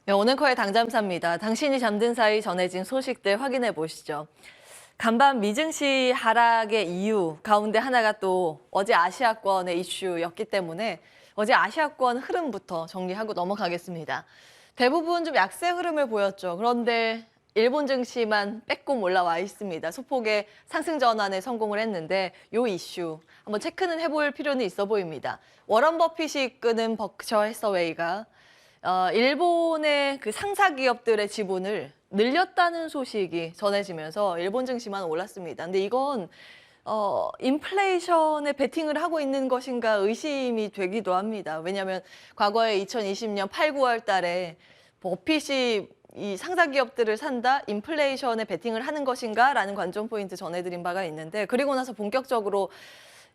네, 오늘커의 당잠사입니다. 당신이 잠든 사이 전해진 소식들 확인해 보시죠. 간밤 미증시 하락의 이유 가운데 하나가 또 어제 아시아권의 이슈였기 때문에 어제 아시아권 흐름부터 정리하고 넘어가겠습니다. 대부분 좀 약세 흐름을 보였죠. 그런데 일본 증시만 빼꼼 올라와 있습니다. 소폭의 상승 전환에 성공을 했는데 이 이슈 한번 체크는 해볼 필요는 있어 보입니다. 워런 버핏이 이끄는 버크셔 해서웨이가 일본의 그 상사 기업들의 지분을 늘렸다는 소식이 전해지면서 일본 증시만 올랐습니다. 근데 이건 인플레이션에 베팅을 하고 있는 것인가 의심이 되기도 합니다. 왜냐하면 과거에 2020년 8, 9월 달에 버핏이 이 상사 기업들을 산다, 인플레이션에 베팅을 하는 것인가라는 관전 포인트 전해드린 바가 있는데 그리고 나서 본격적으로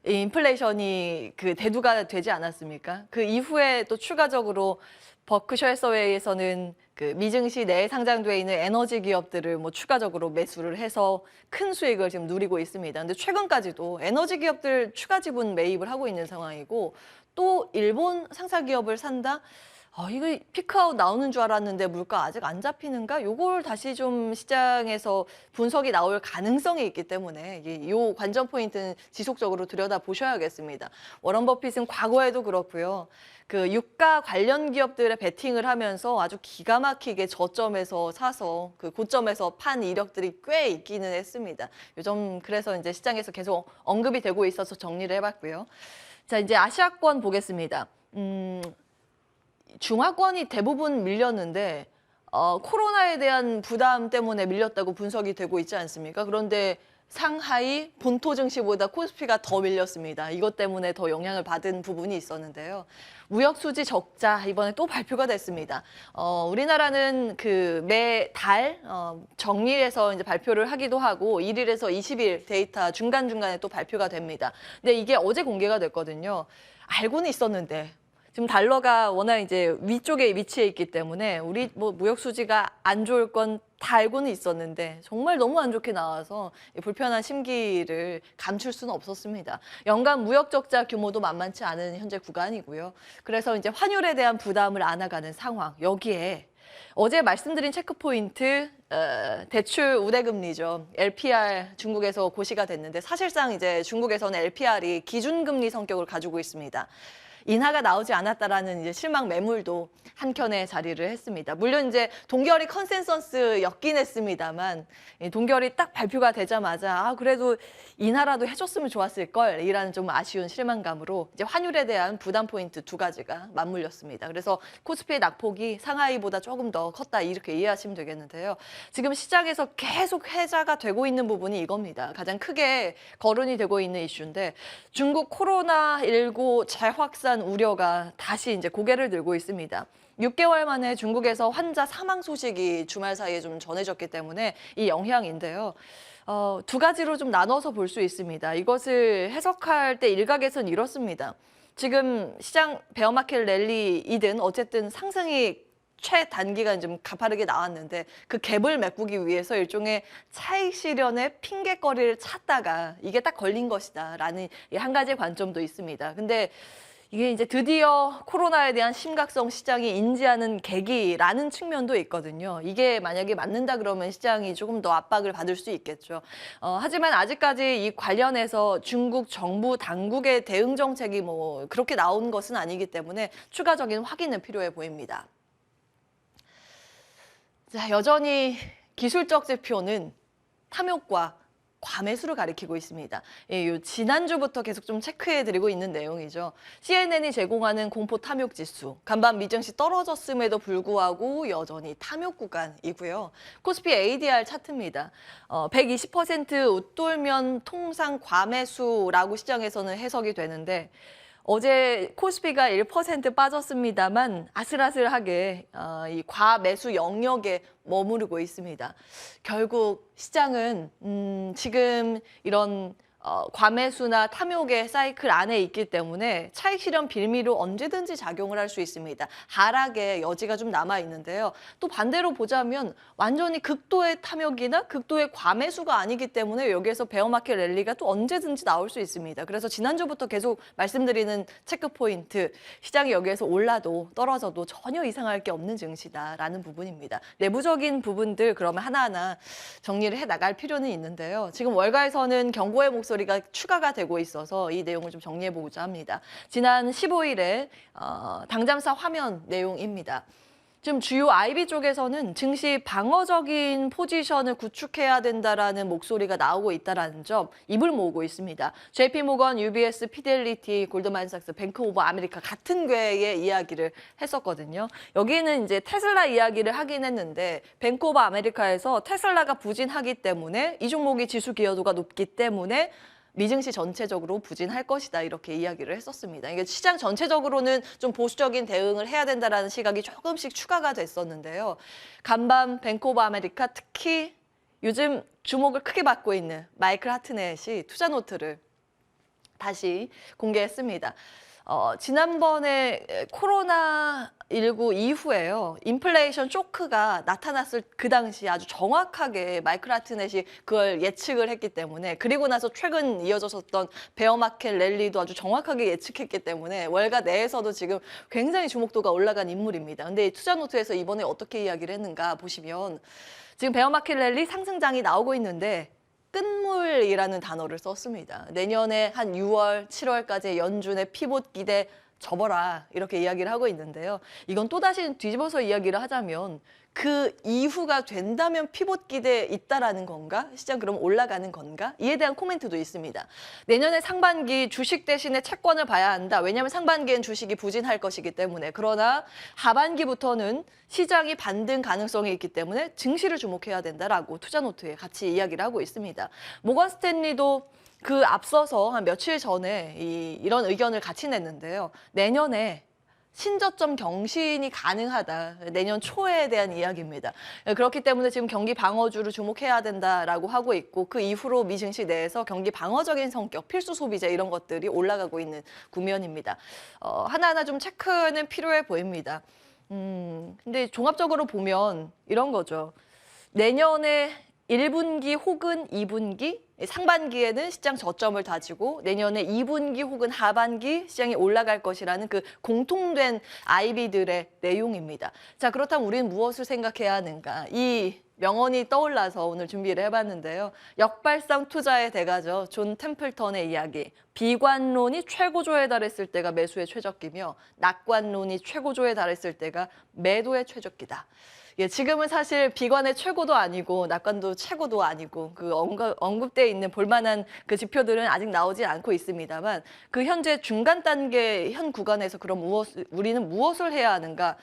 이 인플레이션이 그 대두가 되지 않았습니까? 그 이후에 또 추가적으로 버크셔 해서웨이에서는 그 미증시 내에 상장돼 있는 에너지 기업들을 뭐 추가적으로 매수를 해서 큰 수익을 지금 누리고 있습니다. 근데 최근까지도 에너지 기업들 추가 지분 매입을 하고 있는 상황이고 또 일본 상사 기업을 산다? 이거 피크아웃 나오는 줄 알았는데 물가 아직 안 잡히는가? 요걸 다시 좀 시장에서 분석이 나올 가능성이 있기 때문에 이 관전 포인트는 지속적으로 들여다보셔야겠습니다. 워런 버핏은 과거에도 그렇고요. 그 유가 관련 기업들의 베팅을 하면서 아주 기가 막히게 저점에서 사서 그 고점에서 판 이력들이 꽤 있기는 했습니다. 요즘 그래서 이제 시장에서 계속 언급이 되고 있어서 정리를 해봤고요. 자, 이제 아시아권 보겠습니다. 중화권이 대부분 밀렸는데 코로나에 대한 부담 때문에 밀렸다고 분석이 되고 있지 않습니까? 그런데 상하이 본토 증시보다 코스피가 더 밀렸습니다. 이것 때문에 더 영향을 받은 부분이 있었는데요. 무역 수지 적자 이번에 또 발표가 됐습니다. 우리나라는 그 매달 정리해서 이제 발표를 하기도 하고 1일에서 20일 데이터 중간중간에 또 발표가 됩니다. 근데 이게 어제 공개가 됐거든요. 알고는 있었는데 지금 달러가 워낙 이제 위쪽에 위치해 있기 때문에 우리 뭐 무역 수지가 안 좋을 건 다 알고는 있었는데 정말 너무 안 좋게 나와서 불편한 심기를 감출 수는 없었습니다. 연간 무역 적자 규모도 만만치 않은 현재 구간이고요. 그래서 이제 환율에 대한 부담을 안아가는 상황. 여기에 어제 말씀드린 체크 포인트 대출 우대금리죠. LPR 중국에서 고시가 됐는데 사실상 이제 중국에서는 LPR이 기준금리 성격을 가지고 있습니다. 인하가 나오지 않았다라는 이제 실망 매물도 한켠에 자리를 했습니다. 물론 이제 동결이 컨센서스였긴 했습니다만 동결이 딱 발표가 되자마자 그래도 인하라도 해줬으면 좋았을 걸이라는 좀 아쉬운 실망감으로 이제 환율에 대한 부담 포인트 두 가지가 맞물렸습니다. 그래서 코스피의 낙폭이 상하이보다 조금 더 컸다 이렇게 이해하시면 되겠는데요. 지금 시장에서 계속 회자가 되고 있는 부분이 이겁니다. 가장 크게 거론이 되고 있는 이슈인데 중국 코로나19 재확산 우려가 다시 이제 고개를 들고 있습니다. 6개월 만에 중국에서 환자 사망 소식이 주말 사이에 좀 전해졌기 때문에 이 영향인데요. 두 가지로 좀 나눠서 볼 수 있습니다. 이것을 해석할 때 일각에서는 이렇습니다. 지금 시장 베어마켓 랠리이든 어쨌든 상승이 최단기간 좀 가파르게 나왔는데 그 갭을 메꾸기 위해서 일종의 차익 실현의 핑계거리를 찾다가 이게 딱 걸린 것이다라는 한 가지 관점도 있습니다. 근데 이게 이제 드디어 코로나에 대한 심각성 시장이 인지하는 계기라는 측면도 있거든요. 이게 만약에 맞는다 그러면 시장이 조금 더 압박을 받을 수 있겠죠. 하지만 아직까지 이 관련해서 중국 정부 당국의 대응 정책이 뭐 그렇게 나온 것은 아니기 때문에 추가적인 확인은 필요해 보입니다. 자, 여전히 기술적 지표는 탐욕과 과매수를 가리키고 있습니다. 지난주부터 계속 좀 체크해드리고 있는 내용이죠. CNN이 제공하는 공포 탐욕 지수, 간밤 미증시 떨어졌음에도 불구하고 여전히 탐욕 구간이고요. 코스피 ADR 차트입니다. 120% 웃돌면 통상 과매수라고 시장에서는 해석이 되는데 어제 코스피가 1% 빠졌습니다만 아슬아슬하게 이 과매수 영역에 머무르고 있습니다. 결국 시장은 지금 이런 과매수나 탐욕의 사이클 안에 있기 때문에 차익 실현 빌미로 언제든지 작용을 할 수 있습니다. 하락의 여지가 좀 남아 있는데요. 또 반대로 보자면 완전히 극도의 탐욕이나 극도의 과매수가 아니기 때문에 여기에서 베어마켓 랠리가 또 언제든지 나올 수 있습니다. 그래서 지난주부터 계속 말씀드리는 체크 포인트, 시장이 여기에서 올라도 떨어져도 전혀 이상할 게 없는 증시다라는 부분입니다. 내부적인 부분들 그러면 하나하나 정리를 해 나갈 필요는 있는데요. 지금 월가에서는 경고의 목소리가 추가가 되고 있어서 이 내용을 좀 정리해 보고자 합니다. 지난 15일에 당잠사 화면 내용입니다. 지금 주요 IB 쪽에서는 증시 방어적인 포지션을 구축해야 된다라는 목소리가 나오고 있다는 점 입을 모으고 있습니다. JP모건, UBS, 피델리티, 골드만삭스, 뱅크 오브 아메리카 같은 궤의 이야기를 했었거든요. 여기는 이제 테슬라 이야기를 하긴 했는데 뱅크 오브 아메리카에서 테슬라가 부진하기 때문에 이 종목이 지수 기여도가 높기 때문에 미증시 전체적으로 부진할 것이다 이렇게 이야기를 했었습니다. 이게 시장 전체적으로는 좀 보수적인 대응을 해야 된다라는 시각이 조금씩 추가가 됐었는데요. 간밤 뱅크 오브 아메리카 특히 요즘 주목을 크게 받고 있는 마이클 하트넷이 투자 노트를 다시 공개했습니다. 지난번에 코로나19 이후에요. 인플레이션 쇼크가 나타났을 그 당시 아주 정확하게 마이클 하트넷이 그걸 예측을 했기 때문에 그리고 나서 최근 이어졌었던 베어마켓 랠리도 아주 정확하게 예측했기 때문에 월가 내에서도 지금 굉장히 주목도가 올라간 인물입니다. 근데 투자노트에서 이번에 어떻게 이야기를 했는가 보시면 지금 베어마켓 랠리 상승장이 나오고 있는데 끝물이라는 단어를 썼습니다. 내년에 한 6월, 7월까지 연준의 피봇 기대 접어라 이렇게 이야기를 하고 있는데요. 이건 또다시 뒤집어서 이야기를 하자면 그 이후가 된다면 피봇 기대에 있다라는 건가? 시장 그럼 올라가는 건가? 이에 대한 코멘트도 있습니다. 내년에 상반기 주식 대신에 채권을 봐야 한다. 왜냐하면 상반기엔 주식이 부진할 것이기 때문에. 그러나 하반기부터는 시장이 반등 가능성이 있기 때문에 증시를 주목해야 된다라고 투자노트에 같이 이야기를 하고 있습니다. 모건 스탠리도 그 앞서서 한 며칠 전에 이런 의견을 같이 냈는데요. 내년에 신저점 경신이 가능하다. 내년 초에 대한 이야기입니다. 그렇기 때문에 지금 경기 방어주를 주목해야 된다라고 하고 있고 그 이후로 미 증시 내에서 경기 방어적인 성격, 필수 소비재 이런 것들이 올라가고 있는 국면입니다. 하나하나 좀 체크는 필요해 보입니다. 근데 종합적으로 보면 이런 거죠. 내년에 1분기 혹은 2분기 상반기에는 시장 저점을 다지고 내년에 2분기 혹은 하반기 시장이 올라갈 것이라는 그 공통된 IB들의 내용입니다. 자, 그렇다면 우리는 무엇을 생각해야 하는가? 이 명언이 떠올라서 오늘 준비를 해봤는데요. 역발상 투자의 대가죠. 존 템플턴의 이야기. 비관론이 최고조에 달했을 때가 매수의 최적기며 낙관론이 최고조에 달했을 때가 매도의 최적기다. 예, 지금은 사실 비관의 최고도 아니고 낙관도 최고도 아니고 그 언급되어 있는 볼만한 그 지표들은 아직 나오지 않고 있습니다만 그 현재 중간 단계 현 구간에서 그럼 우리는 무엇을 해야 하는가?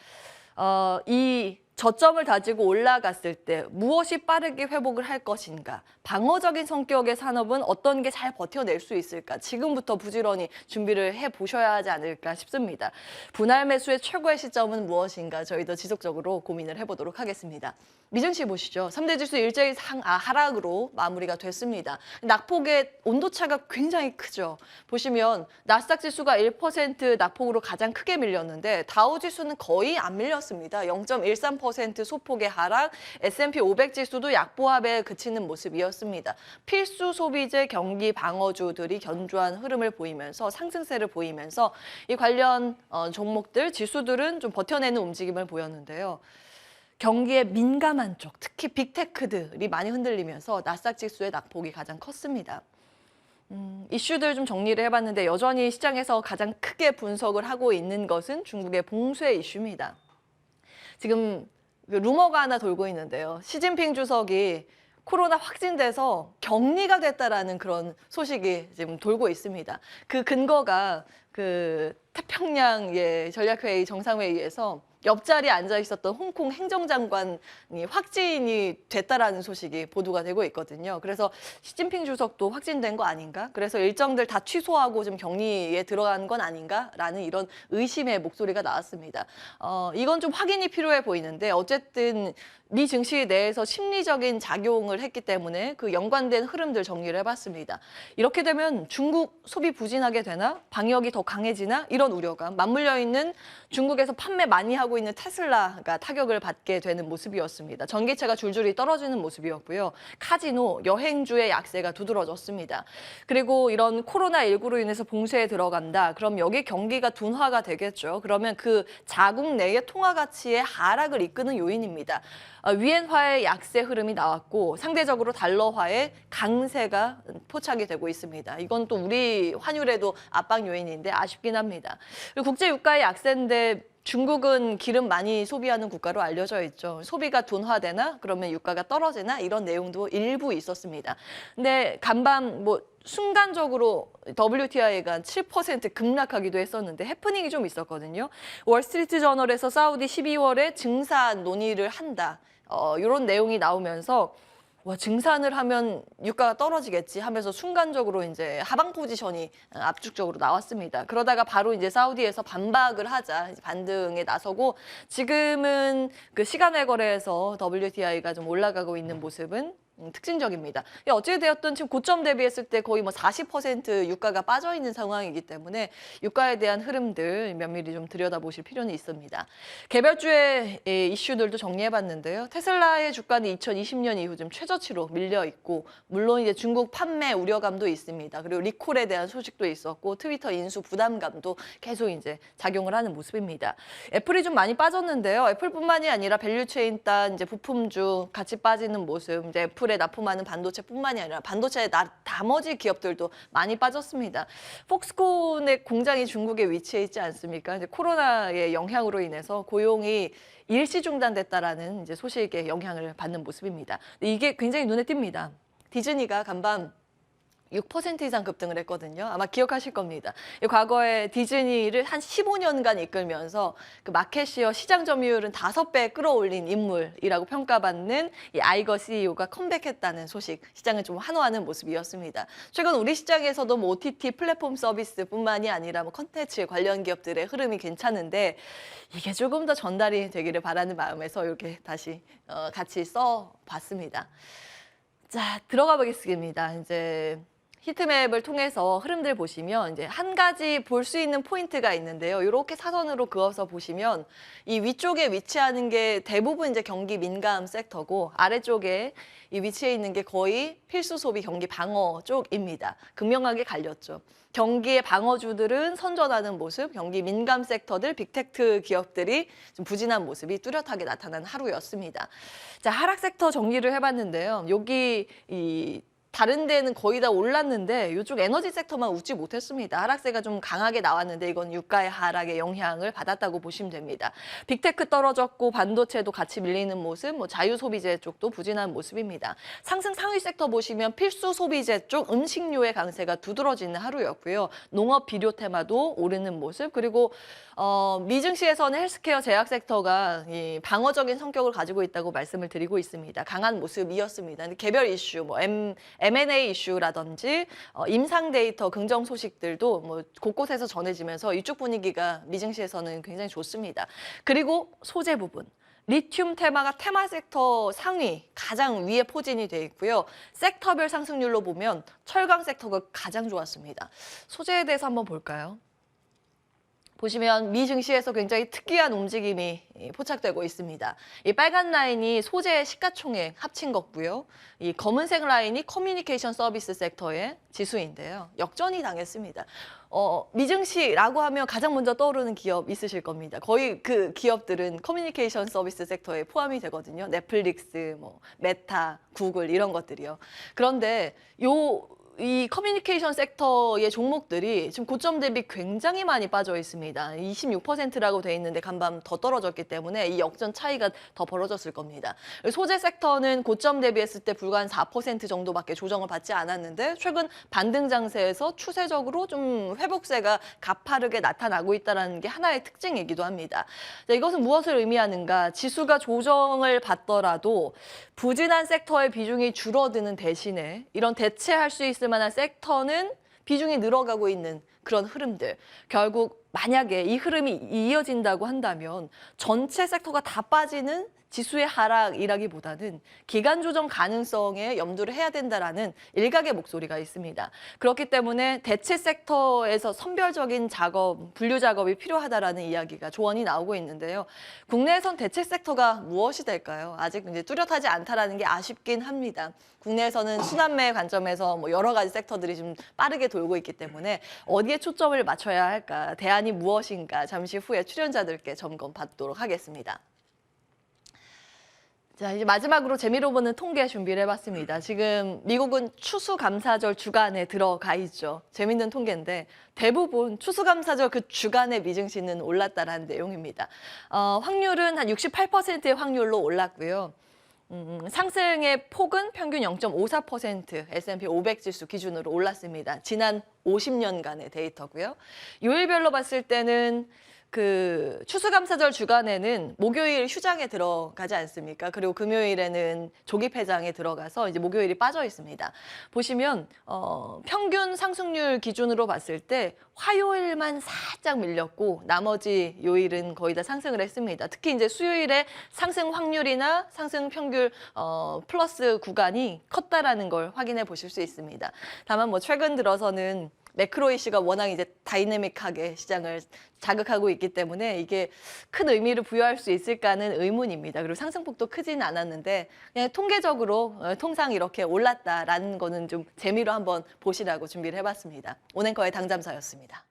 이 저점을 다지고 올라갔을 때 무엇이 빠르게 회복을 할 것인가? 방어적인 성격의 산업은 어떤 게 잘 버텨낼 수 있을까? 지금부터 부지런히 준비를 해보셔야 하지 않을까 싶습니다. 분할 매수의 최고의 시점은 무엇인가? 저희도 지속적으로 고민을 해보도록 하겠습니다. 미증시 보시죠. 3대 지수 일제히 하락으로 마무리가 됐습니다. 낙폭의 온도차가 굉장히 크죠. 보시면 나스닥 지수가 1% 낙폭으로 가장 크게 밀렸는데 다우 지수는 거의 안 밀렸습니다. 0.13% 소폭의 하락, S&P 500 지수도 약보합에 그치는 모습이었습니다. 필수 소비재 경기 방어주들이 견조한 흐름을 보이면서 상승세를 보이면서 이 관련 종목들, 지수들은 좀 버텨내는 움직임을 보였는데요. 경기에 민감한 쪽, 특히 빅테크들이 많이 흔들리면서 나스닥 지수의 낙폭이 가장 컸습니다. 이슈들 좀 정리를 해봤는데 여전히 시장에서 가장 크게 분석을 하고 있는 것은 중국의 봉쇄 이슈입니다. 지금 루머가 하나 돌고 있는데요. 시진핑 주석이 코로나 확진돼서 격리가 됐다라는 그런 소식이 지금 돌고 있습니다. 그 근거가 그 태평양 전략회의 정상회의에서 옆자리에 앉아 있었던 홍콩 행정장관이 확진이 됐다라는 소식이 보도가 되고 있거든요. 그래서 시진핑 주석도 확진된 거 아닌가? 그래서 일정들 다 취소하고 좀 격리에 들어간 건 아닌가라는 이런 의심의 목소리가 나왔습니다. 이건 좀 확인이 필요해 보이는데 어쨌든 미 증시 내에서 심리적인 작용을 했기 때문에 그 연관된 흐름들 정리를 해봤습니다. 이렇게 되면 중국 소비 부진하게 되나? 방역이 더 강해지나? 이런 우려가 맞물려 있는 중국에서 판매 많이 하고 있는 테슬라가 타격을 받게 되는 모습이었습니다. 전기차가 줄줄이 떨어지는 모습이었고요. 카지노, 여행주의 약세가 두드러졌습니다. 그리고 이런 코로나19로 인해서 봉쇄에 들어간다. 그럼 여기 경기가 둔화가 되겠죠. 그러면 그 자국 내의 통화 가치의 하락을 이끄는 요인입니다. 위엔화의 약세 흐름이 나왔고 상대적으로 달러화의 강세가 포착이 되고 있습니다. 이건 또 우리 환율에도 압박 요인인데 아쉽긴 합니다. 그리고 국제 유가의 약세인데 중국은 기름 많이 소비하는 국가로 알려져 있죠. 소비가 둔화되나 그러면 유가가 떨어지나 이런 내용도 일부 있었습니다. 근데 간밤 순간적으로 WTI가 7% 급락하기도 했었는데 해프닝이 좀 있었거든요. 월스트리트 저널에서 사우디 12월에 증산 논의를 한다. 이런 내용이 나오면서 와, 증산을 하면 유가가 떨어지겠지 하면서 순간적으로 이제 하방 포지션이 압축적으로 나왔습니다. 그러다가 바로 이제 사우디에서 반박을 하자 반등에 나서고 지금은 그 시간외 거래에서 WTI가 좀 올라가고 있는 모습은 특징적입니다. 어찌 되었든 지금 고점 대비했을 때 거의 40% 유가가 빠져 있는 상황이기 때문에 유가에 대한 흐름들 면밀히 좀 들여다보실 필요는 있습니다. 개별주의 이슈들도 정리해봤는데요. 테슬라의 주가는 2020년 이후 좀 최저치로 밀려 있고 물론 이제 중국 판매 우려감도 있습니다. 그리고 리콜에 대한 소식도 있었고 트위터 인수 부담감도 계속 이제 작용을 하는 모습입니다. 애플이 좀 많이 빠졌는데요. 애플뿐만이 아니라 밸류체인 딴 이제 부품주 같이 빠지는 모습. 이제 애플에 납품하는 반도체뿐만이 아니라 반도체 나머지 기업들도 많이 빠졌습니다. 폭스콘의 공장이 중국에 위치해 있지 않습니까? 이제 코로나의 영향으로 인해서 고용이 일시 중단됐다라는 이제 소식에 영향을 받는 모습입니다. 이게 굉장히 눈에 띕니다. 디즈니가 간밤 6% 이상 급등을 했거든요. 아마 기억하실 겁니다. 과거에 디즈니를 한 15년간 이끌면서 그 마켓시어 시장 점유율은 5배 끌어올린 인물이라고 평가받는 이 아이거 CEO가 컴백했다는 소식, 시장을 좀 환호하는 모습이었습니다. 최근 우리 시장에서도 OTT 플랫폼 서비스뿐만이 아니라 컨텐츠 관련 기업들의 흐름이 괜찮은데 이게 조금 더 전달이 되기를 바라는 마음에서 이렇게 다시 같이 써봤습니다. 자, 들어가 보겠습니다. 이제 히트맵을 통해서 흐름들 보시면 이제 한 가지 볼 수 있는 포인트가 있는데요. 이렇게 사선으로 그어서 보시면 이 위쪽에 위치하는 게 대부분 이제 경기 민감 섹터고 아래쪽에 이 위치해 있는 게 거의 필수 소비 경기 방어 쪽입니다. 극명하게 갈렸죠. 경기의 방어주들은 선전하는 모습, 경기 민감 섹터들, 빅테크 기업들이 좀 부진한 모습이 뚜렷하게 나타난 하루였습니다. 자, 하락 섹터 정리를 해봤는데요. 여기 다른 데는 거의 다 올랐는데 이쪽 에너지 섹터만 웃지 못했습니다. 하락세가 좀 강하게 나왔는데 이건 유가의 하락에 영향을 받았다고 보시면 됩니다. 빅테크 떨어졌고 반도체도 같이 밀리는 모습, 자유소비재 쪽도 부진한 모습입니다. 상승 상위 섹터 보시면 필수 소비재 쪽 음식료의 강세가 두드러지는 하루였고요. 농업 비료 테마도 오르는 모습, 그리고 미증시에서는 헬스케어 제약 섹터가 이 방어적인 성격을 가지고 있다고 말씀을 드리고 있습니다. 강한 모습이었습니다. 근데 개별 이슈, M&A 이슈라든지 임상 데이터 긍정 소식들도 곳곳에서 전해지면서 이쪽 분위기가 미증시에서는 굉장히 좋습니다. 그리고 소재 부분. 리튬 테마가 테마 섹터 상위, 가장 위에 포진이 돼 있고요. 섹터별 상승률로 보면 철강 섹터가 가장 좋았습니다. 소재에 대해서 한번 볼까요? 보시면 미 증시에서 굉장히 특이한 움직임이 포착되고 있습니다. 이 빨간 라인이 소재 시가총액 합친 거고요. 이 검은색 라인이 커뮤니케이션 서비스 섹터의 지수인데요. 역전이 당했습니다. 미증시라고 하면 가장 먼저 떠오르는 기업 있으실 겁니다. 거의 그 기업들은 커뮤니케이션 서비스 섹터에 포함이 되거든요. 넷플릭스, 메타, 구글 이런 것들이요. 그런데 이 커뮤니케이션 섹터의 종목들이 지금 고점 대비 굉장히 많이 빠져 있습니다. 26%라고 돼 있는데 간밤 더 떨어졌기 때문에 이 역전 차이가 더 벌어졌을 겁니다. 소재 섹터는 고점 대비했을 때 불과 한 4% 정도밖에 조정을 받지 않았는데 최근 반등 장세에서 추세적으로 좀 회복세가 가파르게 나타나고 있다는 게 하나의 특징이기도 합니다. 자, 이것은 무엇을 의미하는가? 지수가 조정을 받더라도 부진한 섹터의 비중이 줄어드는 대신에 이런 대체할 수 있을 만한 섹터는 비중이 늘어가고 있는 그런 흐름들. 결국 만약에 이 흐름이 이어진다고 한다면 전체 섹터가 다 빠지는 지수의 하락이라기보다는 기간 조정 가능성에 염두를 해야 된다라는 일각의 목소리가 있습니다. 그렇기 때문에 대체 섹터에서 선별적인 작업, 분류 작업이 필요하다라는 이야기가 조언이 나오고 있는데요. 국내에선 대체 섹터가 무엇이 될까요? 아직 이제 뚜렷하지 않다라는 게 아쉽긴 합니다. 국내에서는 순환매 관점에서 뭐 여러 가지 섹터들이 좀 빠르게 돌고 있기 때문에 어디에 초점을 맞춰야 할까, 대안이 무엇인가 잠시 후에 출연자들께 점검 받도록 하겠습니다. 자, 이제 마지막으로 재미로 보는 통계 준비를 해봤습니다. 지금 미국은 추수감사절 주간에 들어가 있죠. 재밌는 통계인데 대부분 추수감사절 그 주간의 미증시는 올랐다라는 내용입니다. 확률은 한 68%의 확률로 올랐고요. 상승의 폭은 평균 0.54% S&P 500 지수 기준으로 올랐습니다. 지난 50년간의 데이터고요. 요일별로 봤을 때는 그 추수감사절 주간에는 목요일 휴장에 들어가지 않습니까? 그리고 금요일에는 조기 폐장에 들어가서 이제 목요일이 빠져 있습니다. 보시면 평균 상승률 기준으로 봤을 때 화요일만 살짝 밀렸고 나머지 요일은 거의 다 상승을 했습니다. 특히 이제 수요일에 상승 확률이나 상승 평균 플러스 구간이 컸다라는 걸 확인해 보실 수 있습니다. 다만 뭐 최근 들어서는 매크로 이슈가 워낙 이제 다이내믹하게 시장을 자극하고 있기 때문에 이게 큰 의미를 부여할 수 있을까는 의문입니다. 그리고 상승폭도 크지는 않았는데 그냥 통계적으로 통상 이렇게 올랐다라는 거는 좀 재미로 한번 보시라고 준비를 해봤습니다. 오늘 거의 당잠사였습니다.